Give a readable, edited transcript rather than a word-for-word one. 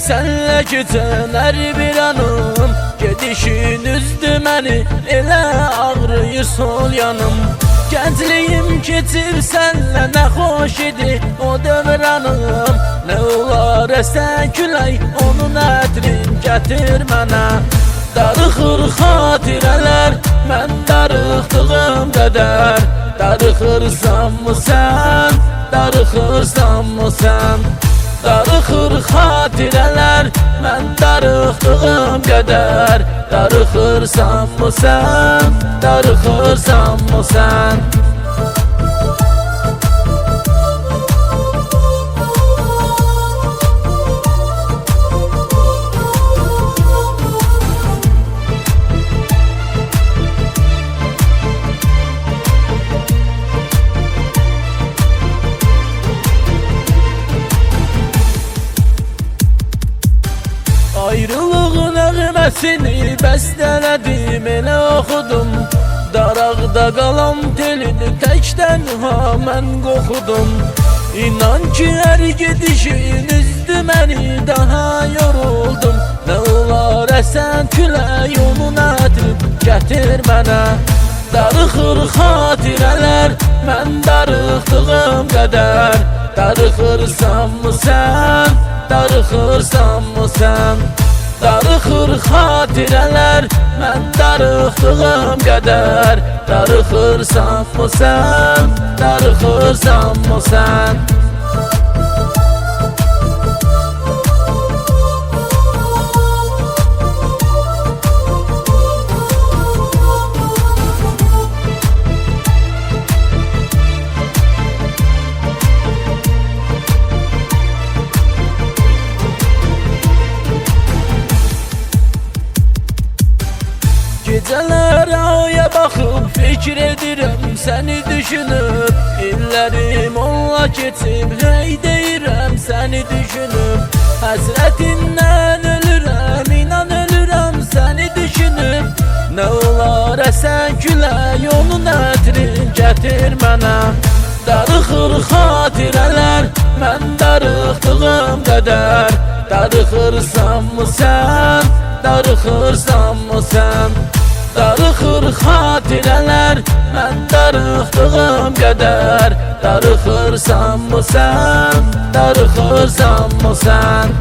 Senle geçen her bir anım, gedişin üzdü məni, elə ağrıyır sol yanım. Gəncliyim keçib senle ne hoş idi o dövranım. Ne olar əsən külək, onun ətrin gətir mənə. Darıxır xatirələr, mən darıxdığım qədər. Darıxırsan mı sən, darıxırsan mı sən? Darıxır xatirələr, mən darıxdığım qədər. Darıxırsan mı sən, darıxırsan mı sən? Ayrılığın nəğməsini bəstələdim, elə oxudum. Daraqda qalan telini təkdən mən qoxudum. İnan ki hər gedişin üzdü məni, daha yoruldum. Nə olar əsən külək, onun ətrin gətir mənə. Darıxır xatirələr, mən darıxdığım qədər. Darıxırsan mı sən, darıxırsan mı sən? Darıxır xatirələr, mən darıxdığım qədər. Darıxırsan mı sən, darıxırsan mı sən? Gecələr aya baxıb fikir edirəm, səni düşünüb. İllərim onunla keçib, hey deyirəm səni düşünüb. Həsrətindən ölürəm, inan ölürəm səni düşünüb. Nə olar əsən külək, onun ətrin gətir mənə. Darıxır xatirələr, mən darıxdığım qədər. Darıxırsan mı sən, darıxırsan mı sən? Darıxır xatirələr, mən darıxdığım qədər. Darıxırsan mı sən, darıxırsan mı sən?